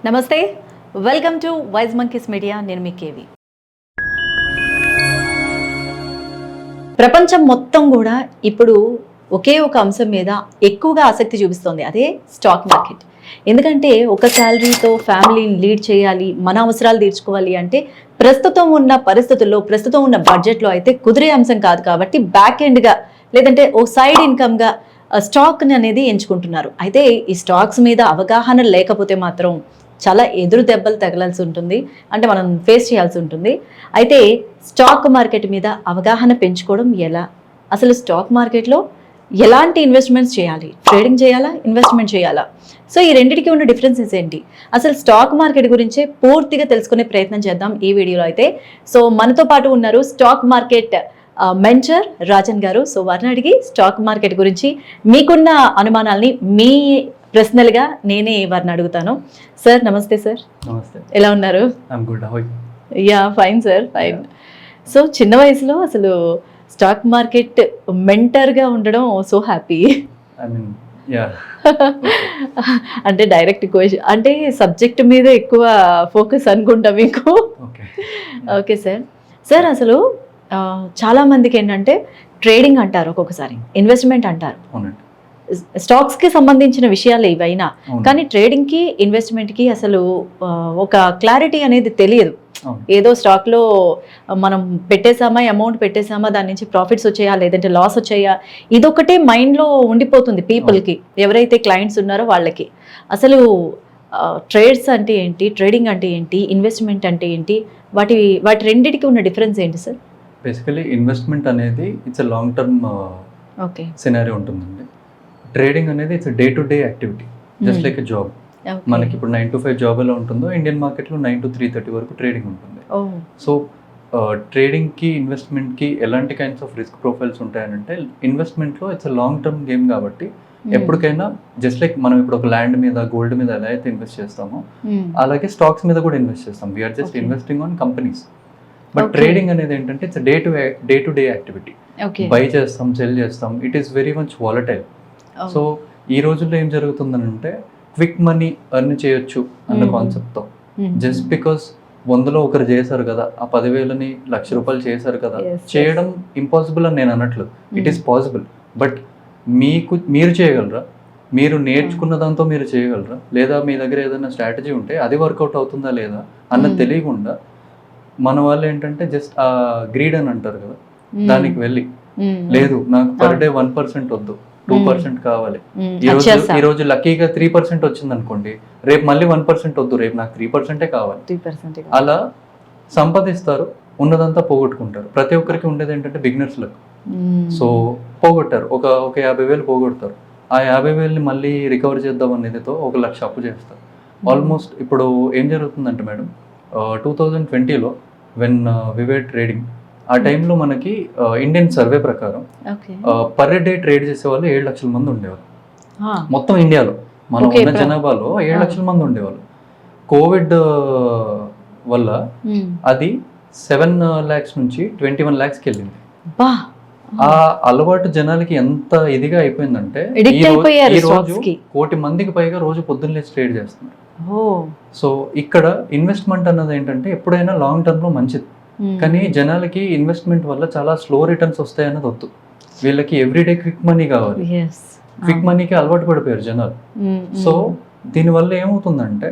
నమస్తే, welcome to wise monkeys media. నేను మీ KV. ప్రపంచం మొత్తం కూడా ఇప్పుడు ఒకే ఒక అంశం మీద ఎక్కువగా ఆసక్తి చూపిస్తోంది, అదే స్టాక్ మార్కెట్. ఎందుకంటే ఒక శాలరీతో ఫ్యామిలీని లీడ్ చేయాలి, మన అవసరాలు తీర్చుకోవాలి అంటే ప్రస్తుతం ఉన్న పరిస్థితుల్లో, ప్రస్తుతం ఉన్న బడ్జెట్లో అయితే కుదిరే అంశం కాదు. కాబట్టి బ్యాక్ ఎండ్గా లేదంటే ఓ సైడ్ ఇన్కమ్గా స్టాక్ని అనేది ఎంచుకుంటున్నారు. అయితే ఈ స్టాక్స్ మీద అవగాహన లేకపోతే మాత్రం చాలా ఎదురు దెబ్బలు తగలాల్సి ఉంటుంది, అంటే మనం ఫేస్ చేయాల్సి ఉంటుంది. అయితే స్టాక్ మార్కెట్ మీద అవగాహన పెంచుకోవడం ఎలా, అసలు స్టాక్ మార్కెట్లో ఎలాంటి ఇన్వెస్ట్మెంట్స్ చేయాలి, ట్రేడింగ్ చేయాలా, ఇన్వెస్ట్మెంట్ చేయాలా, సో ఈ రెండింటికి ఉన్న డిఫరెన్సెస్ ఏంటి, అసలు స్టాక్ మార్కెట్ గురించే పూర్తిగా తెలుసుకునే ప్రయత్నం చేద్దాం ఈ వీడియోలో అయితే. సో మనతో పాటు ఉన్నారు స్టాక్ మార్కెట్ మెంటర్ రాజన్ గారు. సో వారిని అడిగి స్టాక్ మార్కెట్ గురించి మీకున్న అనుమానాల్ని మీ ప్రశ్నలుగా నేనే వారిని అడుగుతాను. సార్ నమస్తే. సార్ నమస్తే, ఎలా ఉన్నారు? Yeah fine sir, fine. So చిన్న వయసులో అసలు స్టాక్ మార్కెట్ మెంటర్గా ఉండడం సో హ్యాపీ. అంటే డైరెక్ట్ క్వశ్చన్, అంటే సబ్జెక్ట్ మీద ఎక్కువ ఫోకస్ అనుకుంటా మీకు. Okay sir. సార్ అసలు చాలా మందికి ఏంటంటే ట్రేడింగ్ అంటారు, ఒక్కొక్కసారి ఇన్వెస్ట్మెంట్ అంటారు. స్టాక్స్ కి సంబంధించిన విషయాలు ఇవైనా, కానీ ట్రేడింగ్ కి ఇన్వెస్ట్మెంట్ కి అసలు ఒక క్లారిటీ అనేది తెలియదు. ఏదో స్టాక్ లో మనం పెట్టేసామా, అమౌంట్ పెట్టేసామా, దాని నుంచి ప్రాఫిట్స్ వచ్చాయా లేదంటే లాస్ వచ్చాయా, ఇదొకటే మైండ్ లో ఉండిపోతుంది పీపుల్ కి, ఎవరైతే క్లయింట్స్ ఉన్నారో వాళ్ళకి. అసలు ట్రేడ్స్ అంటే ఏంటి, ట్రేడింగ్ అంటే ఏంటి, ఇన్వెస్ట్మెంట్ అంటే ఏంటి, వాటి రెండింటికి ఉన్న డిఫరెన్స్ ఏంటి సార్? బేసికలీ ఇన్వెస్ట్మెంట్ అనేది ఇట్స్ లాంగ్ టర్మ్ సినారీ ఉంటుందండి. ట్రేడింగ్ అనేది it's day to day activity, just like a job. మనకి ఇప్పుడు 9 to 5 జాబ్ ఎలా ఉంటుందో ఇండియన్ మార్కెట్లో 9 to 3:30 వరకు ట్రేడింగ్ ఉంటుంది. సో ట్రేడింగ్కి ఇన్వెస్ట్మెంట్కి ఎలాంటి కైండ్స్ ఆఫ్ రిస్క్ ప్రొఫైల్స్ ఉంటాయనంటే, ఇన్వెస్ట్మెంట్లో ఇట్స్ లాంగ్ టర్మ్ గేమ్ కాబట్టి ఎప్పటికైనా జస్ట్ లైక్ మనం ఇప్పుడు ఒక ల్యాండ్ మీద, గోల్డ్ మీద ఎలా అయితే ఇన్వెస్ట్ చేస్తామో అలాగే స్టాక్స్ మీద కూడా ఇన్వెస్ట్ చేస్తాం. We are just investing on companies. But trading అనేది ఏంటంటే it's day to day activity. Buy చేస్తాం, సెల్ చేస్తాం, it is very much volatile. So ఈ రోజుల్లో ఏం జరుగుతుందనంటే క్విక్ మనీ ఎర్న్ చేయొచ్చు అన్న కాన్సెప్ట్తో, జస్ట్ బికాస్ 100లో ఒకరు చేశారు కదా, ఆ 10,000ని ₹1,00,000 చేశారు కదా, చేయడం ఇంపాసిబుల్ అని నేను అనట్లు. It is possible. బట్ మీరు చేయగలరా, మీరు నేర్చుకున్న దాంతో మీరు చేయగలరా, లేదా మీ దగ్గర ఏదైనా స్ట్రాటజీ ఉంటే అది వర్కౌట్ అవుతుందా లేదా అన్నది తెలియకుండా మన వాళ్ళు ఏంటంటే జస్ట్ ఆ గ్రీడ్ అని అంటారు కదా, దానికి వెళ్ళి లేదు నాకు పర్ డే 1% వద్దు, 2% కావాలి, ఈ రోజు లక్కీగా 3% వచ్చింది అనుకోండి, రేపు మళ్ళీ 1% వద్దు, రేపు నాకు 3% కావాలి, అలా సంపాదిస్తారు, ఉన్నదంతా పోగొట్టుకుంటారు. ప్రతి ఒక్కరికి ఉండేది ఏంటంటే బిగినర్స్ లక్. సో పోగొట్టారు, ఒక 50,000 పోగొడతారు. ఆ 50,000ని మళ్ళీ రికవర్ చేద్దాం అనేదితో 1,00,000 అప్పు చేస్తారు. ఆల్మోస్ట్ ఇప్పుడు ఏం జరుగుతుందంటే మేడం, 2020లో వెన్ వి వర్ ట్రేడింగ్, ఆ టైంలో మనకి ఇండియన్ సర్వే ప్రకారం పర్ డే ట్రేడ్ చేసే వాళ్ళు 7,00,000 మంది ఉండేవాళ్ళు మొత్తం ఇండియాలో. మనం ఉన్న జనాభాలో 7,00,000 మంది ఉండేవాళ్ళు. కోవిడ్ వల్ల అది 7 lakhs నుంచి 21 lakhsకి వెళ్ళింది. ఆ అలవాటు జనాలకి ఎంత ఇదిగా అయిపోయిందంటే ఈ రోజు 1,00,000 మందికి పైగా రోజు పొద్దున్న లేచి ట్రేడ్ చేస్తున్నారు. సో ఇక్కడ ఇన్వెస్ట్మెంట్ అన్నది ఏంటంటే ఎప్పుడైనా లాంగ్ టర్మ్ లో మంచిది, కానీ జనాలకి ఇన్వెస్ట్మెంట్ వల్ల చాలా స్లో రిటర్న్స్ వస్తాయి అన్నది వద్దు. వీళ్ళకి ఎవ్రీడే క్విక్ మనీ కావాలి, క్విక్ మనీకి అలవాటు పడిపోయారు జనాలు. సో దీనివల్ల ఏమవుతుందంటే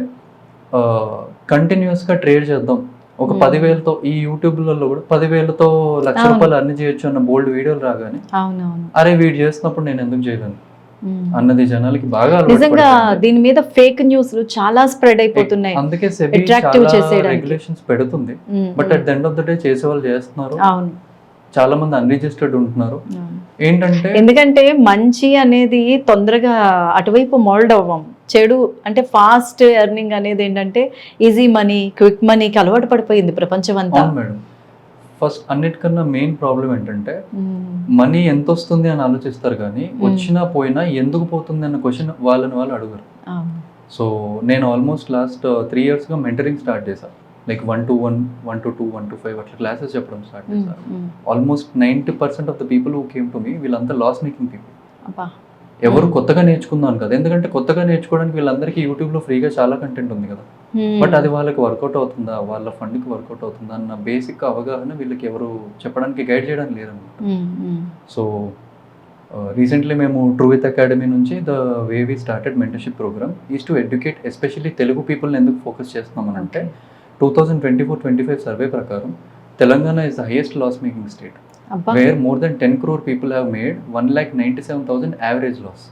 కంటిన్యూస్గా ట్రేడ్ చేద్దాం, ఒక 10,000తో ఈ యూట్యూబ్లలో కూడా 10,000తో ₹1,00,000 అర్న్ చేయొచ్చు అన్న బోల్డ్ వీడియోలు రాగానే అరే వీడు చేస్తున్నప్పుడు నేను ఎందుకు చేయలేను అన్నది జనాలకి బాగా నిజంగా. దీని మీద ఫేక్ న్యూస్ చాలా స్ప్రెడ్ అయిపోతున్నాయి, అందుకే సెబీ రెగ్యులేషన్స్ పెడుతుంది. But at the end of the day చేసే వాళ్ళు చేస్తున్నారు, చాలా మంది అన్రిజిస్టర్డ్ ఉంటున్నారు. ఏంటంటే ఎందుకంటే మంచి అనేది తొందరగా అటువైపు మోల్డ్ అవ్వం, చెడు అంటే ఫాస్ట్ ఎర్నింగ్ అనేది ఏంటంటే ఈజీ మనీ, క్విక్ మనీకి అలవాటు పడిపోయింది ప్రపంచం అంతా. మేడం ఫస్ట్ అన్నిటికన్నా మెయిన్ ప్రాబ్లం ఏంటంటే మనీ ఎంత వస్తుంది అని ఆలోచిస్తారు, కానీ వచ్చినా పోయినా ఎందుకు పోతుంది అన్న క్వశ్చన్ వాళ్ళు అడుగురు. సో నేను ఆల్మోస్ట్ లాస్ట్ 3 yearsగా మెంటరింగ్ స్టార్ట్ చేశాను. లైక్ 1 to 1, 1 to 2, 1 to 5 అట్లా క్లాసెస్ చెప్పడం స్టార్ట్ చేశాను. Almost 90% of the people who came to me వీళ్ళంతా లాస్ మేకింగ్ పీపుల్. ఎవరు కొత్తగా నేర్చుకుందాం కదా, ఎందుకంటే కొత్తగా నేర్చుకోవడానికి వీళ్ళందరికీ యూట్యూబ్లో ఫ్రీగా చాలా కంటెంట్ ఉంది కదా, బట్ అది వాళ్ళకి వర్కౌట్ అవుతుందా, వాళ్ళ ఫండ్కి వర్కౌట్ అవుతుందా అన్న బేసిక్ అవగాహన వీళ్ళకి ఎవరు చెప్పడానికి గైడ్ చేయడానికి లేదన్నమాట. సో రీసెంట్లీ మేము ట్రూ విత్ అకాడమీ నుంచి the way we started mentorship program is to educate especially Telugu పీపుల్ని ఎందుకు ఫోకస్ చేస్తున్నామని అంటే 2024-25 సర్వే ప్రకారం Telangana is the highest loss making state, wear more than 10 crore people have made 1,97,000 average loss.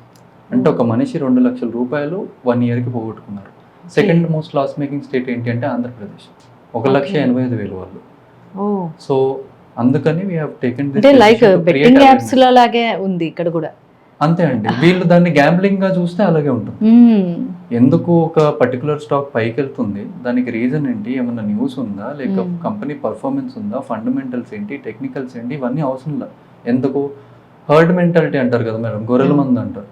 అంటే ఒక మనిషి 2 లక్షల రూపాయలు 1 yearకి పోగొట్టుకున్నారు. Second most loss making state ఏంటి అంటే ఆంధ్రప్రదేశ్, 1,85,000 వాళ్ళు. సో అందుకని వీ హావ్ టేకెన్ అంటే లైక్ బెట్టింగ్ యాప్స్ లాగే ఉంది ఇక్కడ కూడా. అంతే అండి, వీళ్ళు దాన్ని గ్యాంబ్లింగ్ గా చూస్తే అలాగే ఉంటుంది. ఎందుకు ఒక పర్టికులర్ స్టాక్ పైకి వెళ్తుంది, దానికి రీజన్ ఏంటి, ఏమన్నా న్యూస్ ఉందా, లేక కంపెనీ పర్ఫార్మెన్స్ ఉందా, ఫండమెంటల్స్ ఏంటి, టెక్నికల్స్ ఏంటి, ఇవన్నీ అవసరం లేదు. ఎందుకు హర్డ్ మెంటాలిటీ అంటారు కదా మేడం, గొర్రెల మంది అంటారు.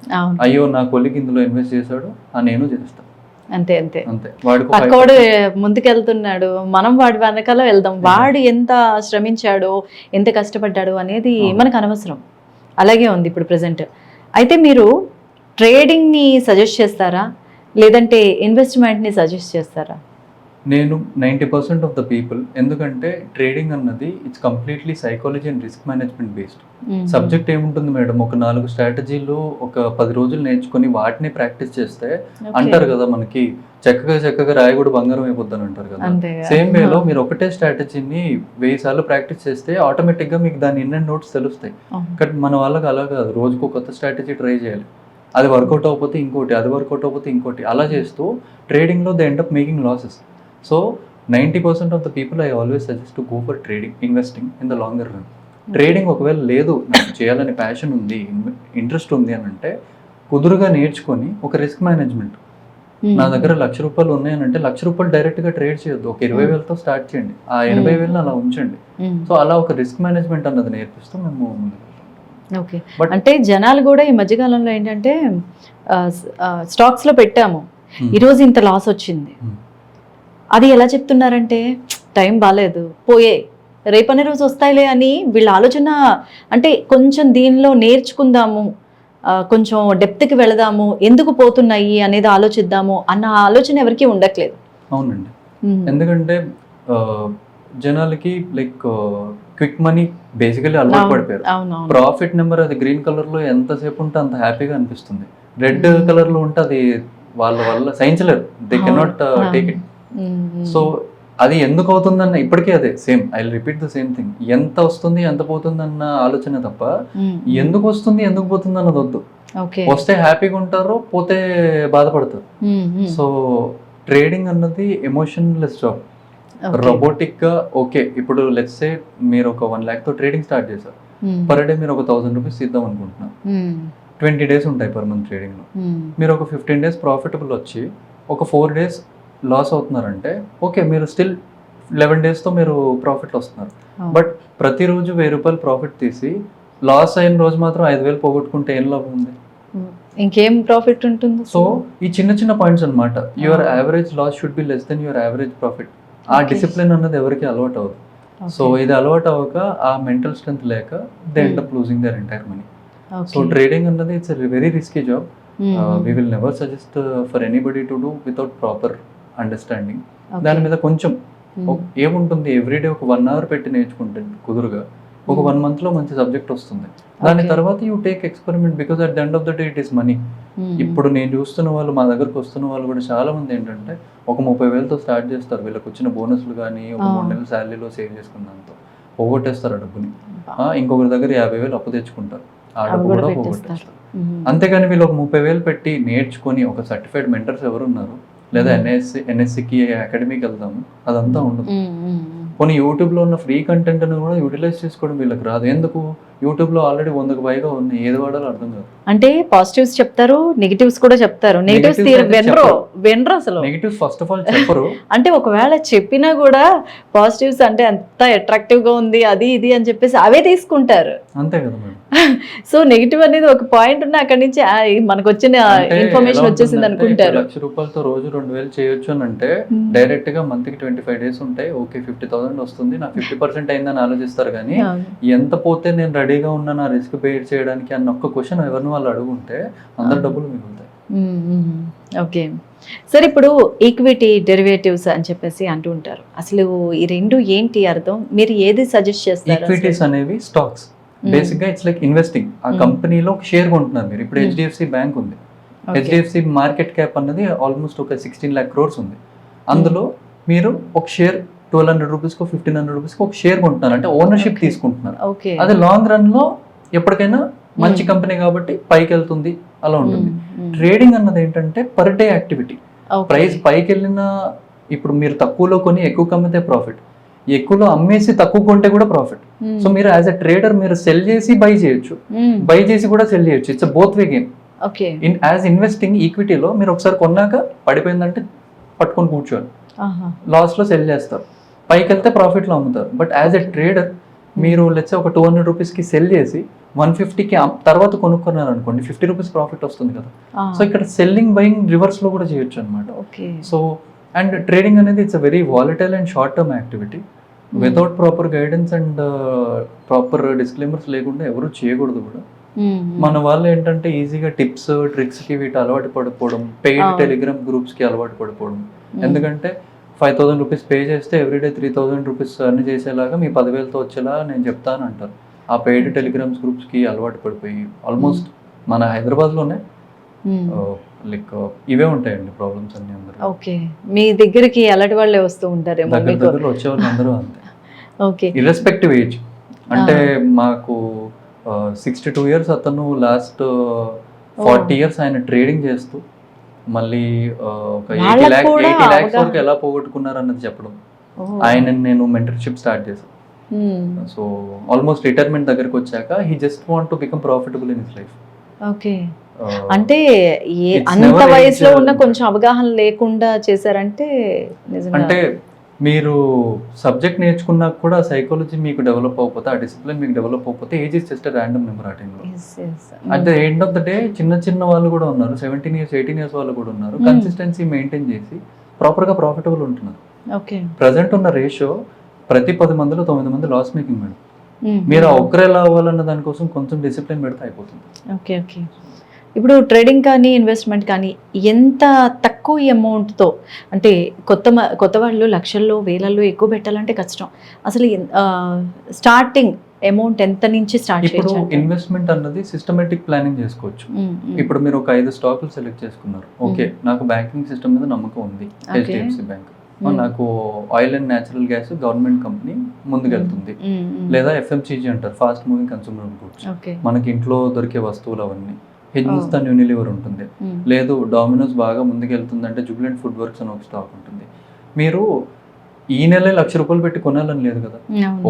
అయ్యో నా కొలికి ఇందులో ఇన్వెస్ట్ చేశాడు నేను చేస్తాను, అంతే అంతే అంతే. పక్కోడు ముందుకెళ్తున్నాడు, మనం వాడి వెనకాల వెళ్దాం, వాడు ఎంత శ్రమించాడో ఎంత కష్టపడ్డాడు అనేది మనకు అనవసరం. అలాగే ఉంది ఇప్పుడు ప్రెసెంట్. అయితే మీరు ట్రేడింగ్ని సజెస్ట్ చేస్తారా లేదంటే ఇన్వెస్ట్మెంట్ని సజెస్ట్ చేస్తారా? నేను 90% ఆఫ్ ద పీపుల్, ఎందుకంటే ట్రేడింగ్ అన్నది it's completely psychology and risk management based subject. ఏముంటుంది మేడం, ఒక 4 స్ట్రాటజీలు ఒక 10 రోజులు నేర్చుకుని వాటిని ప్రాక్టీస్ చేస్తే అంటారు కదా, మనకి చక్కగా రాయి కూడా బంగారం అయిపోద్దని అంటారు కదా. సేమ్ వేలో మీరు ఒకటే స్ట్రాటజీని 1000 సార్లు ప్రాక్టీస్ చేస్తే ఆటోమేటిక్గా మీకు దాని ఇన్ అండ్ అవుట్స్ తెలుస్తాయి. బట్ మన వాళ్ళకి అలా కాదు, రోజుకు కొత్త స్ట్రాటజీ ట్రై చేయాలి, అది వర్కౌట్ అవ్వకపోతే ఇంకోటి, అది వర్కౌట్ అవ్వకపోతే ఇంకోటి, అలా చేస్తూ ట్రేడింగ్లో they end up making losses. So 90% of the people I always suggest to go for trading, investing in the longer run. Trading ఒకవేళ లేదు, నాకు చేయాలని ప్యాషన్ ఉంది, ఇంట్రెస్ట్ ఉంది అని అంటే కుదురుగా నేర్చుకొని ఒక రిస్క్ మేనేజ్మెంట్, నా దగ్గర 1,00,000 రూపాయలు ఉన్నాయనంటే 1,00,000 రూపాయలు డైరెక్ట్గా ట్రేడ్ చేయొద్దు, ఒక 20,000తో స్టార్ట్ చేయండి, ఆ 80,000 అలా ఉంచండి. సో అలా ఒక రిస్క్ మేనేజ్మెంట్ అన్నది నేర్పిస్తూ మేము ఓకే. అంటే జనాలు కూడా ఈ మధ్యకాలంలో ఏంటంటే స్టాక్స్లో పెట్టాము, ఈరోజు ఇంత లాస్ వచ్చింది, అది ఎలా చెప్తున్నారంటే టైం బాగాలేదు పోయే రేపనే రోజు వస్తాయిలే అని వీళ్ళ ఆలోచన. అంటే కొంచెం దీనిలో నేర్చుకుందాము, కొంచెం డెప్త్కి వెళదాము, ఎందుకు పోతున్నాయి అనేది ఆలోచిద్దాము అన్న ఆలోచన ఎవరికి ఉండట్లేదు. అవునండి, ఎందుకంటే జనాలకి లైక్ క్విక్ మనీ బేసికలీ అలవాటు పడిపోయారు. ప్రాఫిట్ నెంబర్ అది గ్రీన్ కలర్లో ఎంతసేపు ఉంటే అంత హ్యాపీగా అనిపిస్తుంది, రెడ్ కలర్లో ఉంటే అది వాళ్ళ వల్ల సహించలేరు, they cannot take it. So అది ఎందుకు అవుతుందన్న ఇప్పటికీ అదే same, I repeat the same thing, ఎంత వస్తుంది ఎంత పోతుంది అన్న ఆలోచన తప్ప ఎందుకు వస్తుంది ఎందుకు పోతుంది అన్నది వద్దు. వస్తే హ్యాపీగా ఉంటారు, పోతే బాధపడతారు. సో ట్రేడింగ్ అన్నది ఎమోషన్లెస్ జాబ్, రోబోటిక్ గా. ఓకే, ఇప్పుడు లెట్స్ సే మీరు ఒక 1 lakh తో ట్రేడింగ్ స్టార్ట్ చేశారు, పర్ డే మీరు ఒక 1,000 రూపీస్ ఇద్దాం అనుకుంటున్నారు, 20 days ఉంటాయి పర్ మంత్ ట్రేడింగ్ లో, మీరు ఒక 15 days ప్రాఫిటబుల్ వచ్చి ఒక 4 days లాస్ అవుతున్నారంటే ఓకే, మీరు స్టిల్ 11 daysతో మీరు ప్రాఫిట్ వస్తున్నారు. బట్ ప్రతిరోజు 1,000 రూపాయలు ప్రాఫిట్ తీసి లాస్ అయిన రోజు మాత్రం 5,000 పోగొట్టుకుంటే ఏం లాభం ఉంది, ఇంకేం ప్రాఫిట్ ఉంటుంది? సో ఈ చిన్న పాయింట్స్ అన్నమాట, your average loss should be less than your average profit. ఆ డిసిప్లిన్ అన్నది ఎవరికి అలవాటు అవ్వదు. సో ఇది అలవాటు అవ్వక ఆ మెంటల్ స్ట్రెంత్ లేక they end up losing their entire money. So trading అన్నది it's very risky job. We will never suggest for anybody to do without proper understanding. దాని మీద కొంచెం ఏముంటుంది, ఎవ్రీడే ఒక 1 hour పెట్టి నేర్చుకుంటే కుదురుగా ఒక 1 month లో మంచి సబ్జెక్ట్ వస్తుంది. దాని తర్వాత you take experiment, because at the end of the day it is money. ఇప్పుడు నేను చూస్తున్న వాళ్ళు, మా దగ్గరకు వస్తున్న వాళ్ళు కూడా చాలా మంది ఏంటంటే ఒక 30,000తో స్టార్ట్ చేస్తారు, వీళ్ళకి వచ్చిన బోనస్లు కానీ ఒక 3 నెలల శాలరీలో సేవ్ చేసుకున్న దాంతో పోగొట్టేస్తారు ఆ డబ్బుని. ఇంకొకరి దగ్గర 50,000 అప్పు తెచ్చుకుంటారు, ఆ డబ్బు కూడా పోగొట్టేస్తారు. అంతేగాని వీళ్ళు ఒక 30,000 పెట్టి నేర్చుకొని ఒక సర్టిఫైడ్ మెంటర్స్ ఎవరు ఉన్నారు, లేదా ఎన్ఎస్సికి అకాడమీకి వెళ్దాము, అదంతా ఉండదు. కొన్ని యూట్యూబ్లో ఉన్న ఫ్రీ కంటెంట్ అని కూడా యూటిలైజ్ చేసుకోవడం వీళ్ళకి రాదు. ఎందుకు, యూట్యూబ్లో ఆల్రెడీ 100కు పైగా ఉన్నాయి, ఏది వాడాలో అర్థం కాదు. అంటే పాజిటివ్స్ చెప్తారు, నెగిటివ్స్ కూడా చెప్తారు. నెగిటివ్స్ వినరు అసలు, నెగిటివ్స్ ఫస్ట్ ఆఫ్ ఆల్ చెప్పరు. అంటే ఒకవేళ చెప్పినా కూడా పాజిటివ్స్ అంటే ఎంత అట్రాక్టివ్ గా ఉంది అది ఇది అని చెప్పేసి అవే తీసుకుంటారు, అంతే కదా మేడం. సో నెగిటివ్ అనేది ఒక పాయింట్ ఉన్న అక్కడి నుంచి మనకు వచ్చిన ఇన్ఫర్మేషన్ వచ్చేసింది అనుకుంటారు. 1,00,000 రూపాయలతో రోజు 2,000 చేయొచ్చు అని అంటే డైరెక్ట్ గా మంత్ కి 25 days ఉంటాయి, ఓకే 50,000 వస్తుంది, నా 50% అయిందని ఆలోచిస్తారు. కానీ ఎంత పోతే నేను రెడీ రెడీగా ఉన్న నా రిస్క్ బేర్ చేయడానికి అన్న ఒక్క క్వశ్చన్ ఎవరిని వాళ్ళు అడుగుంటే అందరు డబ్బులు మిగులుతాయి. ఓకే సార్, ఇప్పుడు ఈక్విటీ డెరివేటివ్స్ అని చెప్పేసి అంటూ ఉంటారు. అసలు ఈ రెండు ఏంటి అర్థం? మీరు ఏది సజెస్ట్ చేస్తారు? ఈక్విటీస్ అనేవి స్టాక్స్. బేసిక్ గా ఇట్స్ లైక్ ఇన్వెస్టింగ్. ఆ కంపెనీలో ఒక షేర్ కొంటున్నారు మీరు. ఇప్పుడు హెచ్డిఎఫ్సి బ్యాంక్ ఉంది. హెచ్డిఎఫ్సి మార్కెట్ క్యాప్ అన్నది ఆల్మోస్ట్ ఒక 16 lakh crores ఉంది. అందులో మీరు ఒక షేర్ 1200 రూపీస్కో 1500 రూపీస్కో ఒక షేర్ కొంటున్నారు, అంటే ఓనర్షిప్ తీసుకుంటున్నారు. అది లాంగ్ రన్ లో ఎప్పటికైనా మంచి కంపెనీ కాబట్టి పైకి వెళ్తుంది, అలా ఉంటుంది. ట్రేడింగ్ అన్నది ఏంటంటే పర్ డే యాక్టివిటీ. ప్రైస్ పైకి వెళ్ళిన, ఇప్పుడు మీరు తక్కువలో కొని ఎక్కువ కమ్మితే ప్రాఫిట్, ఎక్కువలో అమ్మేసి తక్కువ కొంటే కూడా ప్రాఫిట్. సో మీరు యాజ్ ఎ ట్రేడర్ మీరు సెల్ చేసి బై చేయొచ్చు, బై చేసి కూడా సెల్ చేయొచ్చు. It's both way game. In as investing ఈక్విటీలో మీరు ఒకసారి కొన్నాక పడిపోయిందంటే పట్టుకొని కూర్చోవాలి, లాస్ లో సెల్ చేస్తారు, పైకి వెళ్తే ప్రాఫిట్ లో అమ్ముతారు. బట్ యాజ్ ఎ ట్రేడర్ మీరు లెట్స్ ఒక 200 రూపీస్కి సెల్ చేసి 150కి తర్వాత కొనుక్కున్నారు అనుకోండి, 50 రూపీస్ ప్రాఫిట్ వస్తుంది కదా. సో ఇక్కడ సెల్లింగ్ బయింగ్ రివర్స్ లో కూడా చేయొచ్చు అనమాట. సో అండ్ ట్రేడింగ్ అనేది it's a very volatile and short term activity. Without proper guidance and proper disclaimers లేకుండా ఎవరు చేయకూడదు కూడా. మన వాళ్ళు ఏంటంటే ఈజీగా టిప్స్ ట్రిక్స్ కి వీటి అలవాటు పడిపోవడం, పెయిడ్ టెలిగ్రామ్ గ్రూప్స్ కి అలవాటు పడిపోవడం. ఎందుకంటే 5000 రూపీస్ పే చేస్తే ఎవ్రీడే 3000 రూపీస్ అర్న్ చేసేలాగా మీ 10,000తో వచ్చేలా నేను చెప్తాను అంటారు. ఆ పెయిడ్ టెలిగ్రామ్స్ గ్రూప్స్ కి అలవాటు పడిపోయి ఆల్మోస్ట్ మన హైదరాబాద్ లోనే లైక్ ఇవే ఉంటాయండి ప్రాబ్లమ్స్ అన్ని. అందరూ ఓకే, మీ దగ్గరికి అలాంటి వాళ్ళే వస్తూ ఉంటారు దగ్గర వచ్చే వాళ్ళు అందరూ అంతే. Okay, irrespective age. అంటే మాకు 62 years అతను లాస్ట్ 40 years ఆయన ట్రేడింగ్ చేస్తూ మళ్ళీ ఒక 80 lakhs వరకు ఎలా పోగొట్టుకున్నారు అన్నది చెప్పడం. ఆయన నేను మెంటర్షిప్ స్టార్ట్ చేశాను. సో ఆల్మోస్ట్ రిటైర్మెంట్ దగ్గరకు వచ్చాక he just want to become profitable in his life. Okay, అంటే అంత వయసులో ఉన్న కొంచెం అవగాహన లేకుండా చేశారంటే అంటే మీరు సబ్జెక్ట్ నేర్చుకున్నాక కూడా సైకాలజీ మీకు డెవలప్ అవ్వకపోతే, ఆ డిసిప్లిన్ మీకు డెవలప్ అవ్వకపోతే age is just random number ఆ టైంలో. At the end of the day చిన్న వాళ్ళు కూడా ఉన్నారు, 17 years 18 years వాళ్ళు కూడా ఉన్నారు, కన్సిస్టెన్సీ మెయింటైన్ చేసి ప్రాపర్గా ప్రాఫిటబుల్ ఉంటున్నారు. ప్రజెంట్ ఉన్న రేషియో ప్రతి 10 మందిలో 9 మంది లాస్ మేకింగ్ మేడం. మీరు ఆ ఒక్కరే ఎలా అవ్వాలన్న దానికోసం కొంచెం డిసిప్లిన్ పెడితే అయిపోతుంది. ఓకే ఓకే, ఇప్పుడు ట్రేడింగ్ కానీ ఇన్వెస్ట్మెంట్ కానీ ఎంత తక్కువ అమౌంట్తో, అంటే కొత్త వాళ్ళు లక్షల్లో వేలల్లో ఎక్కువ పెట్టాలంటే కష్టం. అసలు స్టార్టింగ్ అమౌంట్ ఎంత నుంచి స్టార్ట్ చేయొచ్చు? ఇప్పుడు ఇన్వెస్ట్మెంట్ అన్నది సిస్టమేటిక్ ప్లానింగ్ చేసుకోవచ్చు. ఇప్పుడు మీరు ఒక 5 స్టాక్లు సెలెక్ట్ చేసుకున్నారు. ఓకే, నాకు బ్యాంకింగ్ సిస్టమ్ మీద నమ్మకం ఉంది, హెచ్డిఎఫ్సి బ్యాంక్, నాకు oil and natural gas government company ముందుకెళ్తుంది, లేదా ఎఫ్ఎంసీజీ అంటారు, ఫాస్ట్ మూవింగ్ కన్సూమర్ గుడ్స్, మనకి ఇంట్లో దొరికే వస్తువులు అవన్నీ, హిందుస్థాన్ యూనిలివర్ ఉంటుంది, లేదు డామినోస్ బాగా ముందుకెళ్తుంది అంటే జుబిలెంట్ ఫుడ్ వర్క్స్ అని ఒక స్టాక్ ఉంటుంది. మీరు ఈ నెల 1,00,000 రూపాయలు పెట్టి కొనాలని లేదు కదా.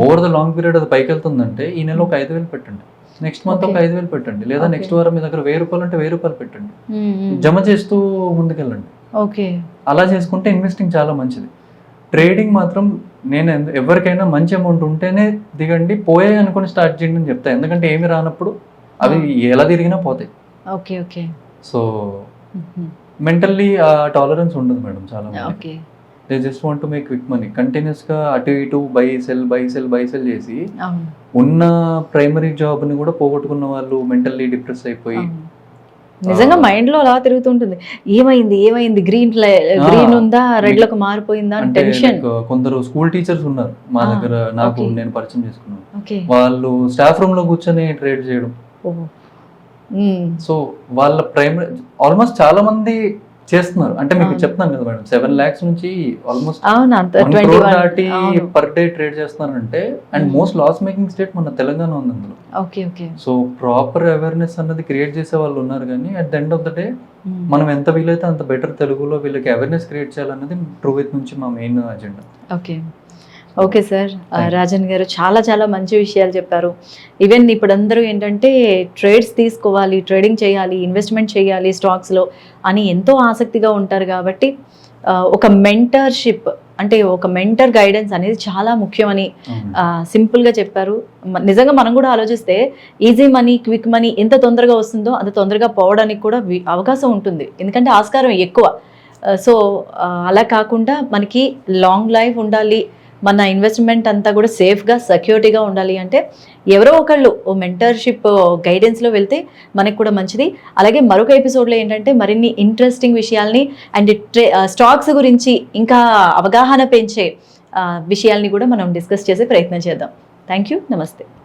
ఓవర్ ద లాంగ్ పీరియడ్ అది పైకి వెళ్తుందంటే ఈ నెల ఒక 5,000 పెట్టండి, నెక్స్ట్ మంత్ ఒక 5,000 పెట్టండి, లేదా నెక్స్ట్ వారం మీ దగ్గర 1,000 రూపాయలు అంటే 1,000 రూపాయలు పెట్టండి, జమ చేస్తూ ముందుకెళ్ళండి. ఓకే, అలా చేసుకుంటే ఇన్వెస్టింగ్ చాలా మంచిది. ట్రేడింగ్ మాత్రం నేను ఎవరికైనా మంచి అమౌంట్ ఉంటేనే దిగండి, పోయే అనుకుని స్టార్ట్ చేయండి అని చెప్తాను. ఎందుకంటే ఏమి రానప్పుడు అవి ఎలా తిరిగినా పోతాయి. ఓకే ఓకే, సో మెంటల్లీ ఆ టాలరెన్స్ ఉండదు మేడం చాలా మంది. They just want to make quick money. Continuous గా అటు ఇటు బై సెల్ చేసి ఉన్న ప్రైమరీ జాబ్ ని కూడా పోగొట్టుకున్న వాళ్ళు మెంటల్లీ డిప్రెస్ అయిపోయి నిజంగా మైండ్ లో అలా తిరుగుతుంటుంది, ఏమైంది గ్రీన్ ఉందా రెడ్ లోకి మారిపోయిందా టెన్షన్. కొందరు స్కూల్ టీచర్స్ ఉన్నారు మా దగ్గర, నేను పరిచయం చేసుకున్నాను. వాళ్ళు స్టాఫ్ రూమ్ లో కూర్చొని ట్రేడ్ చేయడం. సో వాళ్ళ ప్రైమరీ ఆల్మోస్ట్ చాలా మంది చేస్తున్నారు. అంటే మీకు చెప్తాను కదా మేడం, 7 lakhs నుంచి ఆల్మోస్ట్ 1 crore దాటి పర్ డే ట్రేడ్ చేస్తున్నారంటే. And most loss making state మన తెలంగాణ ఉంది అందులో. సో ప్రాపర్ అవేర్నెస్ అన్నది క్రియేట్ చేసే వాళ్ళు ఉన్నారు, కానీ at the end of the day మనం ఎంత వీలైతే అంత బెటర్ తెలుగులో వీళ్ళకి అవేర్నెస్ క్రియేట్ చేయాలన్నది ట్రూ విత్ నుంచి మా main agenda. Okay sir, Rajan garu చాలా మంచి విషయాలు చెప్పారు. ఈవెన్ ఇప్పుడు అందరూ ఏంటంటే ట్రేడ్స్ తీసుకోవాలి, ట్రేడింగ్ చేయాలి, ఇన్వెస్ట్మెంట్ చేయాలి స్టాక్స్లో అని ఎంతో ఆసక్తిగా ఉంటారు. కాబట్టి ఒక మెంటర్షిప్ అంటే ఒక మెంటర్ గైడెన్స్ అనేది చాలా ముఖ్యమని సింపుల్గా చెప్పారు. నిజంగా మనం కూడా ఆలోచిస్తే ఈజీ మనీ క్విక్ మనీ ఎంత తొందరగా వస్తుందో అంత తొందరగా పోవడానికి కూడా అవకాశం ఉంటుంది, ఎందుకంటే ఆస్కారం ఎక్కువ. సో అలా కాకుండా మనకి లాంగ్ లైఫ్ ఉండాలి, మన ఇన్వెస్ట్మెంట్ అంతా కూడా సేఫ్గా సెక్యూరిటీగా ఉండాలి అంటే ఎవరో ఒకళ్ళు ఓ మెంటర్షిప్ గైడెన్స్లో వెళ్తే మనకు కూడా మంచిది. అలాగే మరొక ఎపిసోడ్లో ఏంటంటే మరిన్ని ఇంట్రెస్టింగ్ విషయాల్ని అండ్ స్టాక్స్ గురించి ఇంకా అవగాహన పెంచే విషయాల్ని కూడా మనం డిస్కస్ చేసే ప్రయత్నం చేద్దాం. Thank you. నమస్తే.